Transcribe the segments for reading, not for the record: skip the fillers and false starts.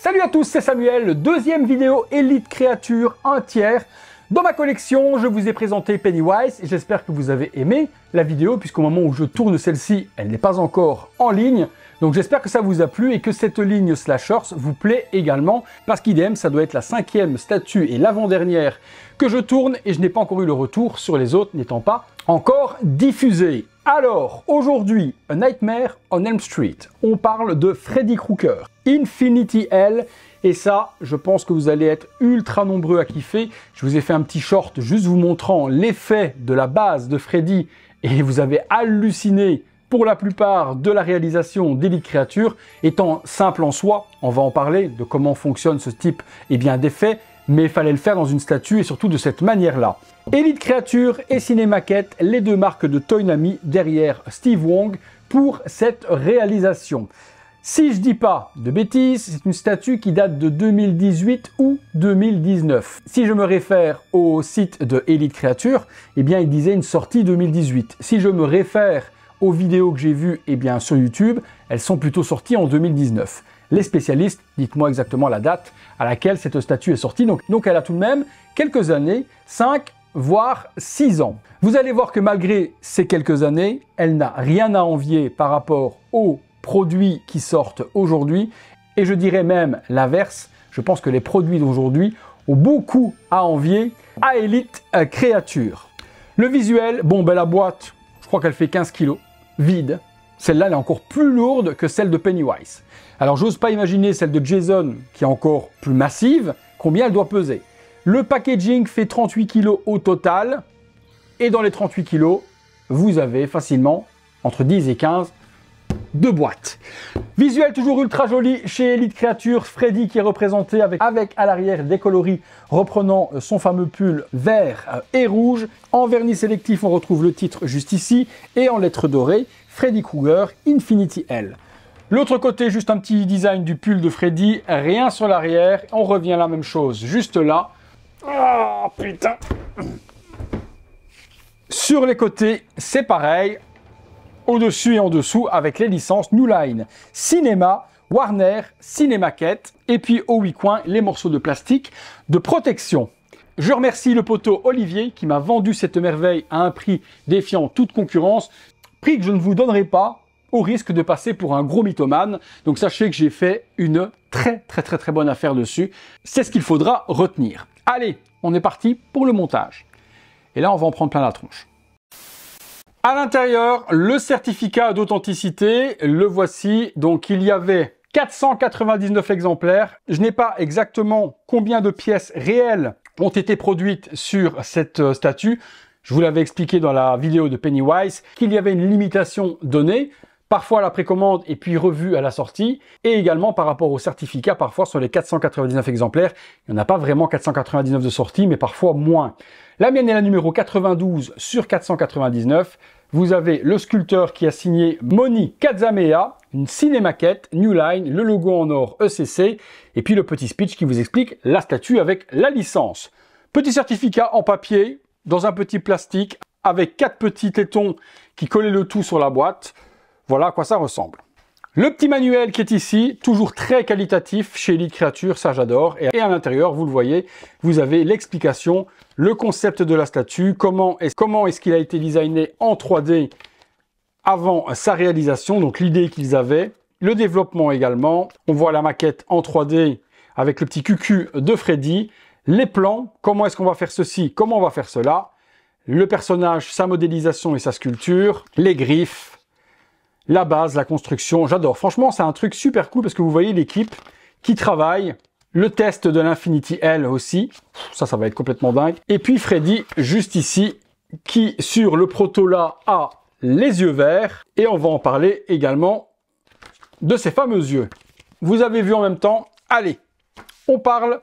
Salut à tous, c'est Samuel, deuxième vidéo Elite Créature 1 tiers. Dans ma collection, je vous ai présenté Pennywise et j'espère que vous avez aimé la vidéo puisqu'au moment où je tourne celle-ci, elle n'est pas encore en ligne. Donc j'espère que ça vous a plu et que cette ligne Slashers vous plaît également parce qu'idem, ça doit être la 5e statue et l'avant-dernière que je tourne et je n'ai pas encore eu le retour sur les autres n'étant pas encore diffusées. Alors, aujourd'hui, A Nightmare on Elm Street. On parle de Freddy Krueger, Infinity Hell. Et ça, je pense que vous allez être ultra nombreux à kiffer. Je vous ai fait un petit short juste vous montrant l'effet de la base de Freddy. Et vous avez halluciné pour la plupart de la réalisation d'Elite Créature. Étant simple en soi, on va en parler de comment fonctionne ce type d'effet. Mais il fallait le faire dans une statue et surtout de cette manière-là. Elite Créature et Cinemaquette, les deux marques de Toynami derrière Steve Wong pour cette réalisation. Si je dis pas de bêtises, c'est une statue qui date de 2018 ou 2019. Si je me réfère au site de Elite Créature, eh bien il disait une sortie 2018. Si je me réfère aux vidéos que j'ai vues sur YouTube, elles sont plutôt sorties en 2019. Les spécialistes, dites-moi exactement la date à laquelle cette statue est sortie. Donc elle a tout de même quelques années, 5 voire 6 ans. Vous allez voir que malgré ces quelques années, elle n'a rien à envier par rapport aux produits qui sortent aujourd'hui. Et je dirais même l'inverse. Je pense que les produits d'aujourd'hui ont beaucoup à envier à Elite Créature. Le visuel, la boîte, je crois qu'elle fait 15 kg, vide. Celle-là, elle est encore plus lourde que celle de Pennywise. Alors, j'ose pas imaginer celle de Jason, qui est encore plus massive, combien elle doit peser. Le packaging fait 38 kg au total. Et dans les 38 kg, vous avez facilement entre 10 et 15 de boîtes. Visuel toujours ultra joli chez Elite Créature. Freddy qui est représenté avec à l'arrière des coloris reprenant son fameux pull vert et rouge. En vernis sélectif, on retrouve le titre juste ici. Et en lettres dorées, Freddy Krueger Infinity Hell. L'autre côté, juste un petit design du pull de Freddy, rien sur l'arrière. On revient à la même chose, juste là. Oh putain! Sur les côtés, c'est pareil. Au-dessus et en dessous, avec les licences New Line, Cinéma, Warner, Cinemaquette. Et puis aux 8 coins, les morceaux de plastique de protection. Je remercie le poteau Olivier qui m'a vendu cette merveille à un prix défiant toute concurrence. Prix que je ne vous donnerai pas au risque de passer pour un gros mythomane. Donc sachez que j'ai fait une très bonne affaire dessus. C'est ce qu'il faudra retenir. Allez, on est parti pour le montage. Et là, on va en prendre plein la tronche. À l'intérieur, le certificat d'authenticité, le voici. Donc il y avait 499 exemplaires. Je n'ai pas exactement combien de pièces réelles ont été produites sur cette statue. Je vous l'avais expliqué dans la vidéo de Pennywise qu'il y avait une limitation donnée, parfois à la précommande et puis revue à la sortie, et également par rapport au certificat, parfois sur les 499 exemplaires, il n'y en a pas vraiment 499 de sortie, mais parfois moins. La mienne est la numéro 92 sur 499. Vous avez le sculpteur qui a signé Moni Kazamea, une cinémaquette, New Line, le logo en or ECC, et puis le petit speech qui vous explique la statue avec la licence. Petit certificat en papier, dans un petit plastique, avec 4 petits tétons qui collaient le tout sur la boîte. Voilà à quoi ça ressemble. Le petit manuel qui est ici, toujours très qualitatif chez Elite Créature, ça j'adore. Et à l'intérieur, vous le voyez, vous avez l'explication, le concept de la statue, comment est-ce qu'il a été designé en 3D avant sa réalisation, donc l'idée qu'ils avaient, le développement également. On voit la maquette en 3D avec le petit cucu de Freddy, les plans, comment est-ce qu'on va faire ceci, comment on va faire cela, le personnage, sa modélisation et sa sculpture, les griffes, la base, la construction, j'adore. Franchement, c'est un truc super cool parce que vous voyez l'équipe qui travaille. Le test de l'Infinity Hell aussi. Ça va être complètement dingue. Et puis Freddy, juste ici, qui sur le proto là a les yeux verts. Et on va en parler également de ces fameux yeux. Vous avez vu en même temps. Allez, on parle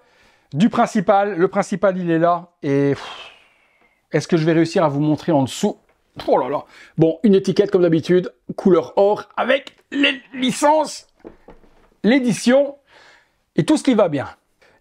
du principal. Le principal, il est là. Et est-ce que je vais réussir à vous montrer en dessous? Oh là là. Bon, une étiquette comme d'habitude, couleur or, avec les licences, l'édition et tout ce qui va bien.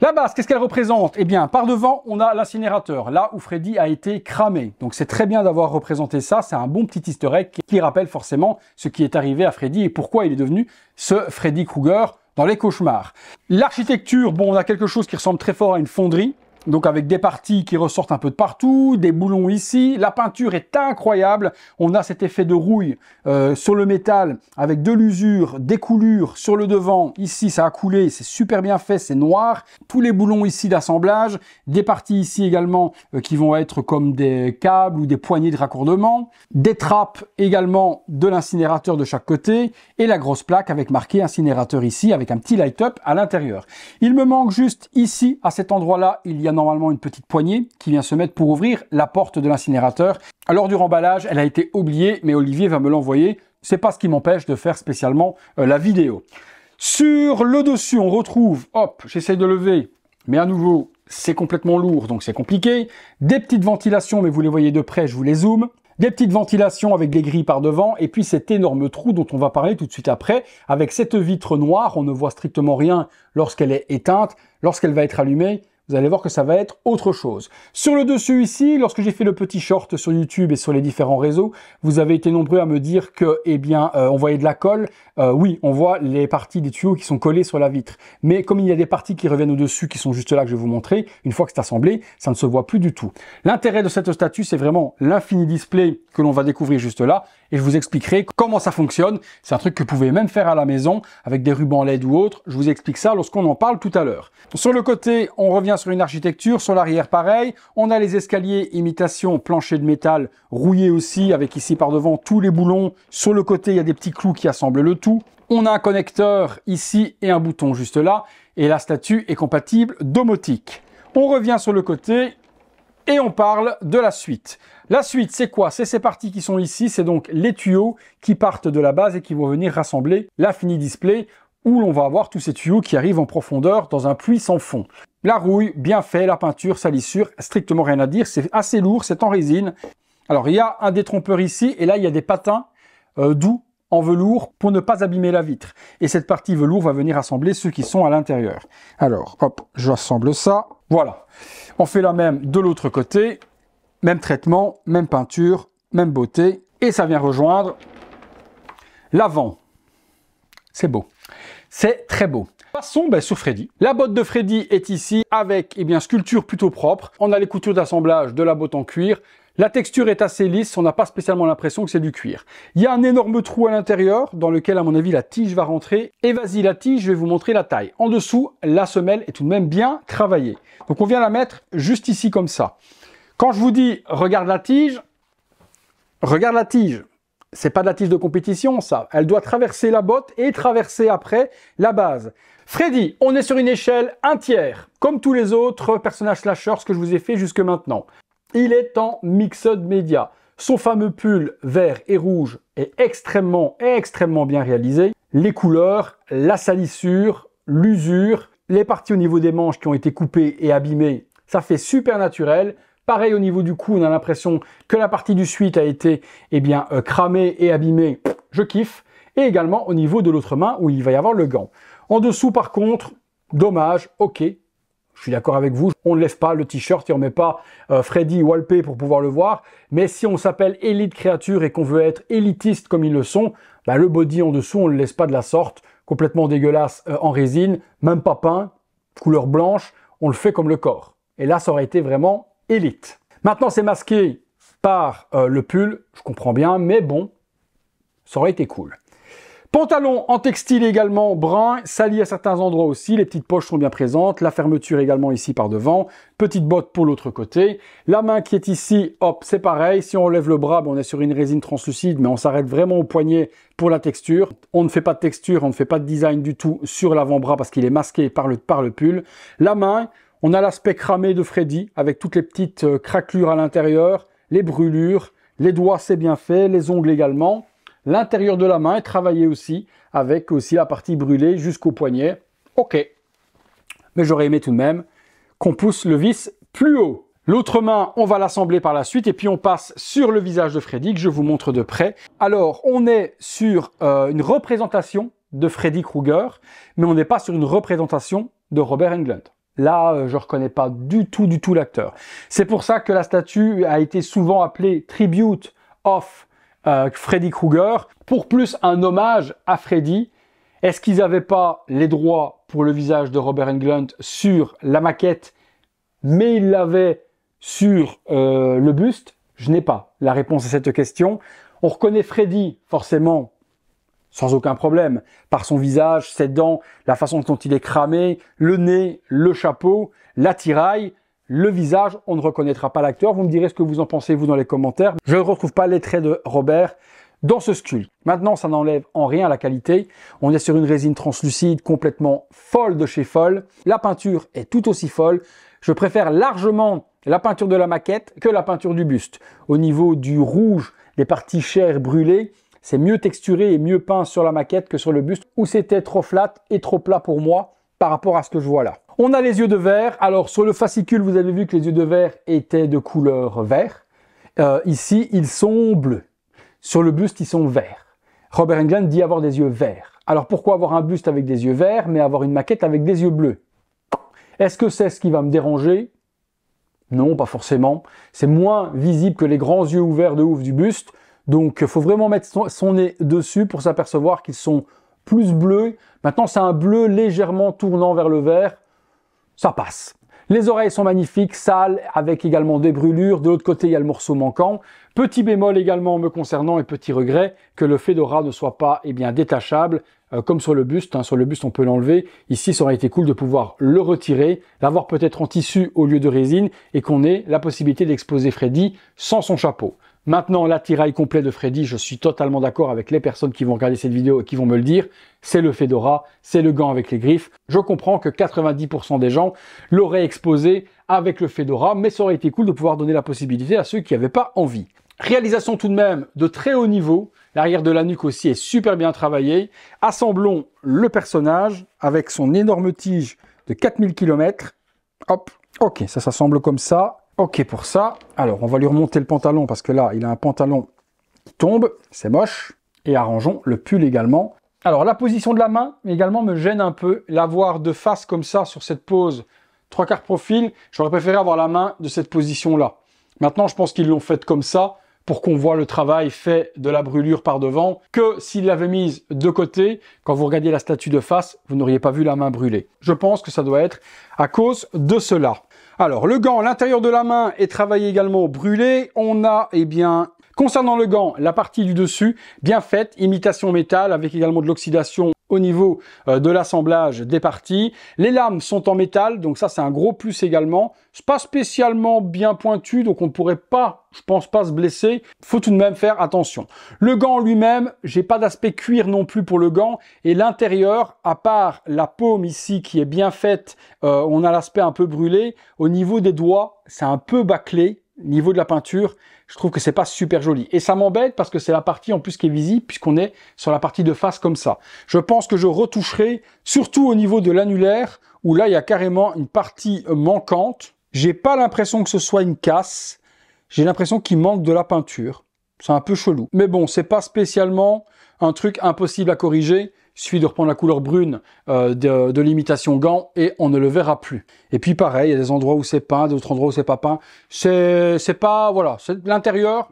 La base, qu'est-ce qu'elle représente? Eh bien, par devant, on a l'incinérateur, là où Freddy a été cramé. Donc c'est très bien d'avoir représenté ça, c'est un bon petit easter egg qui rappelle forcément ce qui est arrivé à Freddy et pourquoi il est devenu ce Freddy Krueger dans les cauchemars. L'architecture, bon, on a quelque chose qui ressemble très fort à une fonderie. Donc avec des parties qui ressortent un peu de partout, des boulons ici. La peinture est incroyable. On a cet effet de rouille sur le métal avec de l'usure, des coulures sur le devant. Ici, ça a coulé, c'est super bien fait, c'est noir. Tous les boulons ici d'assemblage. Des parties ici également qui vont être comme des câbles ou des poignées de raccordement. Des trappes également de l'incinérateur de chaque côté. Et la grosse plaque avec marqué incinérateur ici avec un petit light-up à l'intérieur. Il me manque juste ici, à cet endroit-là, il y a normalement une petite poignée qui vient se mettre pour ouvrir la porte de l'incinérateur. Alors du remballage, elle a été oubliée, mais Olivier va me l'envoyer. C'est pas ce qui m'empêche de faire spécialement la vidéo. Sur le dessus, on retrouve, hop, j'essaye de lever, mais à nouveau, c'est complètement lourd, donc c'est compliqué. Des petites ventilations, mais vous les voyez de près, je vous les zoome. Des petites ventilations avec des grilles par devant, et puis cet énorme trou dont on va parler tout de suite après, avec cette vitre noire, on ne voit strictement rien lorsqu'elle est éteinte, lorsqu'elle va être allumée. Vous allez voir que ça va être autre chose. Sur le dessus ici, lorsque j'ai fait le petit short sur YouTube et sur les différents réseaux, vous avez été nombreux à me dire que, eh bien, on voyait de la colle. Oui, on voit les parties des tuyaux qui sont collées sur la vitre. Mais comme il y a des parties qui reviennent au-dessus, qui sont juste là, que je vais vous montrer, une fois que c'est assemblé, ça ne se voit plus du tout. L'intérêt de cette statue, c'est vraiment l'infini display que l'on va découvrir juste là. Et je vous expliquerai comment ça fonctionne. C'est un truc que vous pouvez même faire à la maison avec des rubans LED ou autre. Je vous explique ça lorsqu'on en parle tout à l'heure. Sur le côté, on revient sur une architecture. Sur l'arrière, pareil. On a les escaliers imitation plancher de métal rouillé aussi avec ici par devant tous les boulons. Sur le côté, il y a des petits clous qui assemblent le tout. On a un connecteur ici et un bouton juste là. Et la statue est compatible domotique. On revient sur le côté. Et on parle de la suite. La suite, c'est quoi? C'est ces parties qui sont ici, c'est donc les tuyaux qui partent de la base et qui vont venir rassembler l'infini display où l'on va avoir tous ces tuyaux qui arrivent en profondeur dans un puits sans fond. La rouille, bien fait, la peinture, salissure, strictement rien à dire, c'est assez lourd, c'est en résine. Alors, il y a un détrompeur ici et là, il y a des patins doux en velours pour ne pas abîmer la vitre. Et cette partie velours va venir assembler ceux qui sont à l'intérieur. Alors, hop, j'assemble ça. Voilà. On fait la même de l'autre côté. Même traitement, même peinture, même beauté. Et ça vient rejoindre l'avant. C'est beau. C'est très beau. Passons sur Freddy. La botte de Freddy est ici avec sculpture plutôt propre. On a les coutures d'assemblage de la botte en cuir. La texture est assez lisse, on n'a pas spécialement l'impression que c'est du cuir. Il y a un énorme trou à l'intérieur dans lequel, à mon avis, la tige va rentrer. Et vas-y, la tige, je vais vous montrer la taille. En dessous, la semelle est tout de même bien travaillée. Donc on vient la mettre juste ici comme ça. Quand je vous dis regarde la tige, c'est pas de la tige de compétition ça. Elle doit traverser la botte et traverser après la base. Freddy, on est sur une échelle 1/3, comme tous les autres personnages slashers que je vous ai fait jusque maintenant. Il est en mixed media. Son fameux pull vert et rouge est extrêmement bien réalisé. Les couleurs, la salissure, l'usure, les parties au niveau des manches qui ont été coupées et abîmées, ça fait super naturel. Pareil au niveau du cou, on a l'impression que la partie du suite a été cramée et abîmée. Je kiffe. Et également au niveau de l'autre main où il va y avoir le gant. En dessous par contre, dommage, ok. Je suis d'accord avec vous, on ne lève pas le t-shirt et on ne met pas Freddy Walpé pour pouvoir le voir. Mais si on s'appelle Elite Créature et qu'on veut être élitiste comme ils le sont, le body en dessous, on ne le laisse pas de la sorte. Complètement dégueulasse en résine, même pas peint, couleur blanche, on le fait comme le corps. Et là, ça aurait été vraiment élite. Maintenant, c'est masqué par le pull, je comprends bien, mais bon, ça aurait été cool. Pantalon en textile également brun, sali à certains endroits aussi, les petites poches sont bien présentes, la fermeture également ici par devant, petite botte pour l'autre côté, la main qui est ici, hop, c'est pareil, si on lève le bras, on est sur une résine translucide, mais on s'arrête vraiment au poignet pour la texture. On ne fait pas de texture, on ne fait pas de design du tout sur l'avant-bras parce qu'il est masqué par le pull. La main, on a l'aspect cramé de Freddy, avec toutes les petites craquelures à l'intérieur, les brûlures, les doigts c'est bien fait, les ongles également. L'intérieur de la main est travaillé aussi, avec aussi la partie brûlée jusqu'au poignet. Ok. Mais j'aurais aimé tout de même qu'on pousse le vis plus haut. L'autre main, on va l'assembler par la suite et puis on passe sur le visage de Freddy que je vous montre de près. Alors, on est sur une représentation de Freddy Krueger, mais on n'est pas sur une représentation de Robert Englund. Là, je ne reconnais pas du tout l'acteur. C'est pour ça que la statue a été souvent appelée Tribute of Freddy Krueger, pour plus un hommage à Freddy. Est-ce qu'ils n'avaient pas les droits pour le visage de Robert Englund sur la maquette, mais ils l'avaient sur le buste? Je n'ai pas la réponse à cette question. On reconnaît Freddy, forcément, sans aucun problème, par son visage, ses dents, la façon dont il est cramé, le nez, le chapeau, l'attirail, le visage. On ne reconnaîtra pas l'acteur. Vous me direz ce que vous en pensez, vous, dans les commentaires. Je ne retrouve pas les traits de Robert dans ce sculpte. Maintenant, ça n'enlève en rien la qualité. On est sur une résine translucide complètement folle de chez Folle. La peinture est tout aussi folle. Je préfère largement la peinture de la maquette que la peinture du buste. Au niveau du rouge, des parties chères brûlées, c'est mieux texturé et mieux peint sur la maquette que sur le buste, où c'était trop flat et trop plat pour moi par rapport à ce que je vois là. On a les yeux de verre. Alors sur le fascicule, vous avez vu que les yeux de verre étaient de couleur vert. Ici, ils sont bleus. Sur le buste, ils sont verts. Robert Englund dit avoir des yeux verts. Alors pourquoi avoir un buste avec des yeux verts, mais avoir une maquette avec des yeux bleus? Est-ce que c'est ce qui va me déranger? Non, pas forcément. C'est moins visible que les grands yeux ouverts de ouf du buste. Donc, il faut vraiment mettre son nez dessus pour s'apercevoir qu'ils sont plus bleus. Maintenant, c'est un bleu légèrement tournant vers le vert. Ça passe. Les oreilles sont magnifiques, sales, avec également des brûlures. De l'autre côté, il y a le morceau manquant. Petit bémol également me concernant et petit regret que le fedora ne soit pas détachable comme sur le buste. Sur le buste, on peut l'enlever. Ici, ça aurait été cool de pouvoir le retirer, l'avoir peut-être en tissu au lieu de résine et qu'on ait la possibilité d'exposer Freddy sans son chapeau. Maintenant, l'attirail complet de Freddy, je suis totalement d'accord avec les personnes qui vont regarder cette vidéo et qui vont me le dire. C'est le fedora, c'est le gant avec les griffes. Je comprends que 90% des gens l'auraient exposé avec le fedora, mais ça aurait été cool de pouvoir donner la possibilité à ceux qui n'avaient pas envie. Réalisation tout de même de très haut niveau. L'arrière de la nuque aussi est super bien travaillé. Assemblons le personnage avec son énorme tige de 4000 km. Hop, ok, ça s'assemble comme ça. Ok pour ça. Alors, on va lui remonter le pantalon parce que là, il a un pantalon qui tombe. C'est moche. Et arrangeons le pull également. Alors, la position de la main également me gêne un peu. L'avoir de face comme ça sur cette pose 3/4 profil, j'aurais préféré avoir la main de cette position-là. Maintenant, je pense qu'ils l'ont faite comme ça pour qu'on voit le travail fait de la brûlure par devant, que s'il l'avait mise de côté, quand vous regardiez la statue de face, vous n'auriez pas vu la main brûlée. Je pense que ça doit être à cause de cela. Alors, le gant, l'intérieur de la main est travaillé également brûlé. On a, concernant le gant, la partie du dessus, bien faite, imitation métal, avec également de l'oxydation au niveau de l'assemblage des parties. Les lames sont en métal, donc ça c'est un gros plus également. C'est pas spécialement bien pointu, donc on ne pourrait pas, je pense pas, se blesser. Faut tout de même faire attention. Le gant lui-même, j'ai pas d'aspect cuir non plus pour le gant. Et l'intérieur, à part la paume ici qui est bien faite, on a l'aspect un peu brûlé. Au niveau des doigts, c'est un peu bâclé. Niveau de la peinture, je trouve que c'est pas super joli. Et ça m'embête parce que c'est la partie en plus qui est visible puisqu'on est sur la partie de face comme ça. Je pense que je retoucherai, surtout au niveau de l'annulaire, où là, il y a carrément une partie manquante. J'ai pas l'impression que ce soit une casse. J'ai l'impression qu'il manque de la peinture. C'est un peu chelou. Mais bon, c'est pas spécialement un truc impossible à corriger. Il suffit de reprendre la couleur brune de l'imitation gant et on ne le verra plus. Et puis pareil, il y a des endroits où c'est peint, d'autres endroits où c'est pas peint. C'est pas, voilà, l'intérieur,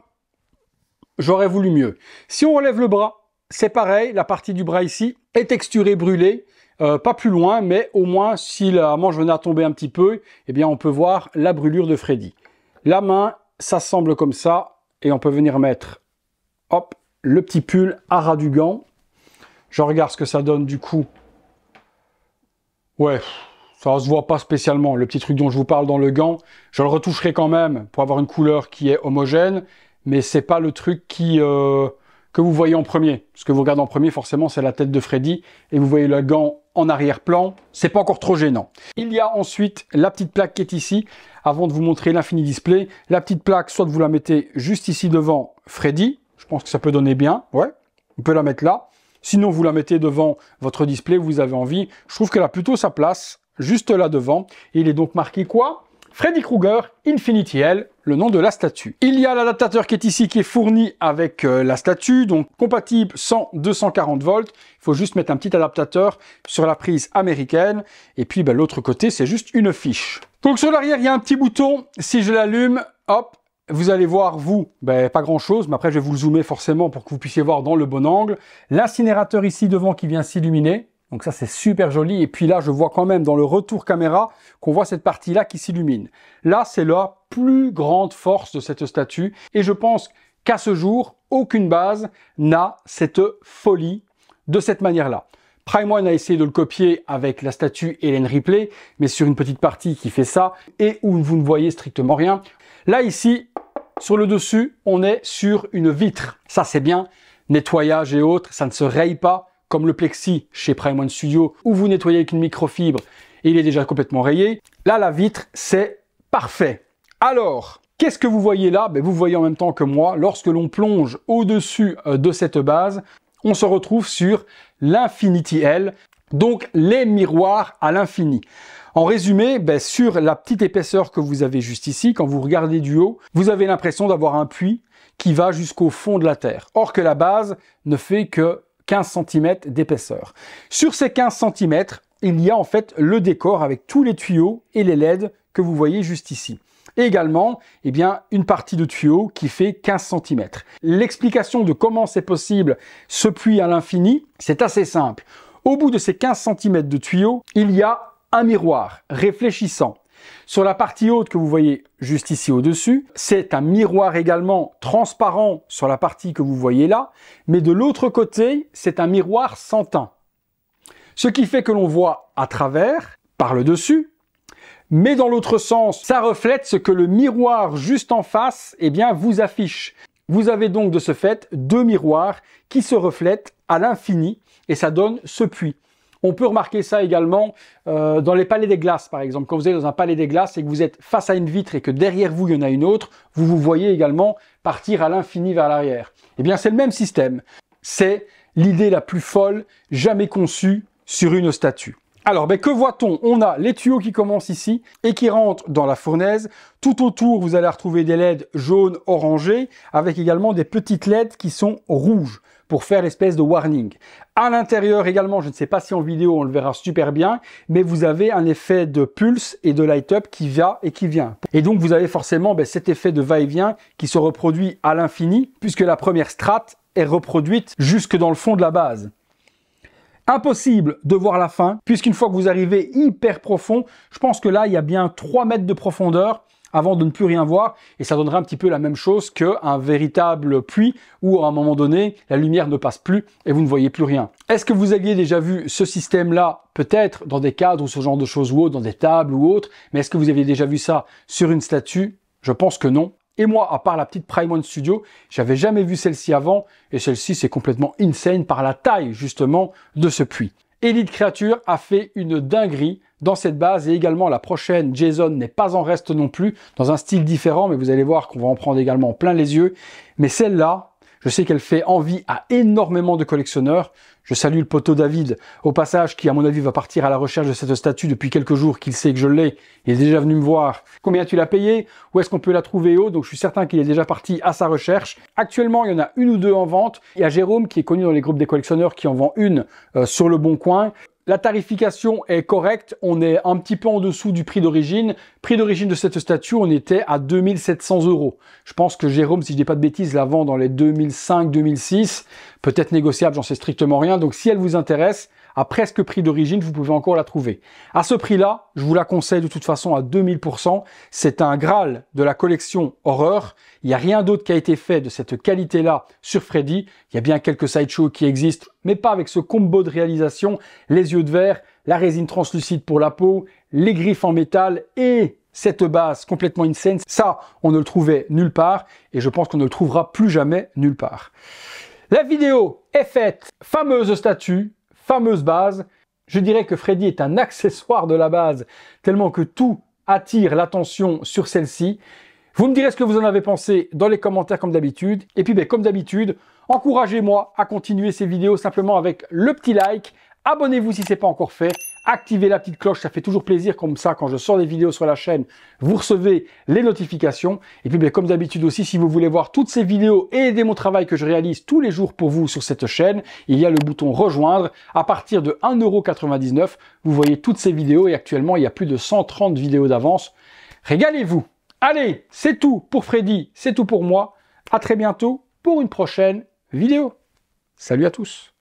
j'aurais voulu mieux. Si on relève le bras, c'est pareil, la partie du bras ici est texturée, brûlée, pas plus loin, mais au moins si la manche venait à tomber un petit peu, eh bien on peut voir la brûlure de Freddy. La main s'assemble comme ça et on peut venir mettre, hop, le petit pull à ras du gant. Je regarde ce que ça donne du coup. Ouais, ça se voit pas spécialement. Le petit truc dont je vous parle dans le gant, je le retoucherai quand même pour avoir une couleur qui est homogène, mais c'est pas le truc que vous voyez en premier. Ce que vous regardez en premier, forcément, c'est la tête de Freddy et vous voyez le gant en arrière-plan. C'est pas encore trop gênant. Il y a ensuite la petite plaque qui est ici. Avant de vous montrer l'infini display, la petite plaque, soit vous la mettez juste ici devant Freddy. Je pense que ça peut donner bien. Ouais, on peut la mettre là. Sinon, vous la mettez devant votre display, vous avez envie. Je trouve qu'elle a plutôt sa place, juste là devant. Et il est donc marqué quoi? Freddy Krueger Infinity Hell, le nom de la statue. Il y a l'adaptateur qui est ici, qui est fourni avec la statue, donc compatible 100-240 volts. Il faut juste mettre un petit adaptateur sur la prise américaine. Et puis l'autre côté, c'est juste une fiche. Donc sur l'arrière, il y a un petit bouton. Si je l'allume, hop, vous allez voir, vous, pas grand-chose, mais après je vais vous le zoomer forcément pour que vous puissiez voir dans le bon angle. L'incinérateur ici devant qui vient s'illuminer. Donc ça, c'est super joli. Et puis là, je vois quand même dans le retour caméra qu'on voit cette partie-là qui s'illumine. Là, c'est la plus grande force de cette statue. Et je pense qu'à ce jour, aucune base n'a cette folie de cette manière-là. Prime One a essayé de le copier avec la statue Ellen Ripley, mais sur une petite partie qui fait ça et où vous ne voyez strictement rien. Là, ici, sur le dessus, on est sur une vitre. Ça, c'est bien. Nettoyage et autres, ça ne se raye pas. Comme le plexi chez Prime One Studio, où vous nettoyez avec une microfibre et il est déjà complètement rayé. Là, la vitre, c'est parfait. Alors, qu'est-ce que vous voyez là? Vous voyez en même temps que moi, lorsque l'on plonge au-dessus de cette base, on se retrouve sur l'Infinity L, donc les miroirs à l'infini. En résumé, sur la petite épaisseur que vous avez juste ici, quand vous regardez du haut, vous avez l'impression d'avoir un puits qui va jusqu'au fond de la Terre. Or que la base ne fait que 15 cm d'épaisseur. Sur ces 15 cm, il y a en fait le décor avec tous les tuyaux et les LED que vous voyez juste ici. Et également, une partie de tuyau qui fait 15 cm. L'explication de comment c'est possible ce puits à l'infini, c'est assez simple. Au bout de ces 15 cm de tuyau, il y a un miroir réfléchissant. Sur la partie haute que vous voyez juste ici au-dessus, c'est un miroir également transparent sur la partie que vous voyez là, mais de l'autre côté, c'est un miroir sans teint. Ce qui fait que l'on voit à travers, par le dessus, mais dans l'autre sens, ça reflète ce que le miroir juste en face, vous affiche. Vous avez donc de ce fait deux miroirs qui se reflètent à l'infini et ça donne ce puits. On peut remarquer ça également dans les palais des glaces, par exemple. Quand vous êtes dans un palais des glaces et que vous êtes face à une vitre et que derrière vous, il y en a une autre, vous vous voyez également partir à l'infini vers l'arrière. C'est le même système. C'est l'idée la plus folle jamais conçue sur une statue. Alors, que voit-on? On a les tuyaux qui commencent ici et qui rentrent dans la fournaise. Tout autour, vous allez retrouver des LED jaunes, orangés, avec également des petites LED qui sont rouges pour faire l'espèce de warning. À l'intérieur également, je ne sais pas si en vidéo on le verra super bien, mais vous avez un effet de pulse et de light-up qui va et qui vient. Et donc vous avez forcément cet effet de va-et-vient qui se reproduit à l'infini, puisque la première strate est reproduite jusque dans le fond de la base. Impossible de voir la fin, puisqu'une fois que vous arrivez hyper profond, je pense que là, il y a bien 3 mètres de profondeur avant de ne plus rien voir, et ça donnerait un petit peu la même chose qu'un véritable puits où à un moment donné, la lumière ne passe plus et vous ne voyez plus rien. Est-ce que vous aviez déjà vu ce système-là, peut-être dans des cadres ou ce genre de choses ou autres, dans des tables ou autres, mais est-ce que vous aviez déjà vu ça sur une statue? Je pense que non. Et moi, à part la petite Prime One Studio, j'avais jamais vu celle-ci avant, et celle-ci, c'est complètement insane par la taille, justement, de ce puits. Elite Creature a fait une dinguerie dans cette base, et également la prochaine, Jason, n'est pas en reste non plus, dans un style différent, mais vous allez voir qu'on va en prendre également plein les yeux. Mais celle-là, je sais qu'elle fait envie à énormément de collectionneurs. Je salue le poteau David, au passage, qui à mon avis va partir à la recherche de cette statue depuis quelques jours, qu'il sait que je l'ai. Il est déjà venu me voir. Combien tu l'as payé? Où est-ce qu'on peut la trouver haut? Donc je suis certain qu'il est déjà parti à sa recherche. Actuellement, il y en a une ou deux en vente. Il y a Jérôme, qui est connu dans les groupes des collectionneurs, qui en vend une sur le Bon Coin. La tarification est correcte, on est un petit peu en dessous du prix d'origine. Prix d'origine de cette statue, on était à 2700 €. Je pense que Jérôme, si je dis pas de bêtises, la vend dans les 2005-2006. Peut-être négociable, j'en sais strictement rien. Donc si elle vous intéresse, à presque prix d'origine, vous pouvez encore la trouver. À ce prix-là, je vous la conseille de toute façon à 2000%. C'est un Graal de la collection horreur. Il n'y a rien d'autre qui a été fait de cette qualité-là sur Freddy. Il y a bien quelques sideshows qui existent, mais pas avec ce combo de réalisation. Les yeux de verre, la résine translucide pour la peau, les griffes en métal et cette base complètement insane. Ça, on ne le trouvait nulle part et je pense qu'on ne le trouvera plus jamais nulle part. La vidéo est faite. Fameuse statue. Fameuse base, je dirais que Freddy est un accessoire de la base, tellement que tout attire l'attention sur celle-ci. Vous me direz ce que vous en avez pensé dans les commentaires comme d'habitude. Et puis comme d'habitude, encouragez-moi à continuer ces vidéos simplement avec le petit like. Abonnez-vous si ce n'est pas encore fait. Activez la petite cloche, ça fait toujours plaisir comme ça quand je sors des vidéos sur la chaîne, vous recevez les notifications. Et puis comme d'habitude aussi, si vous voulez voir toutes ces vidéos et aider mon travail que je réalise tous les jours pour vous sur cette chaîne, il y a le bouton rejoindre. À partir de 1,99 €, vous voyez toutes ces vidéos et actuellement il y a plus de 130 vidéos d'avance. Régalez-vous! Allez, c'est tout pour Freddy, c'est tout pour moi. À très bientôt pour une prochaine vidéo. Salut à tous.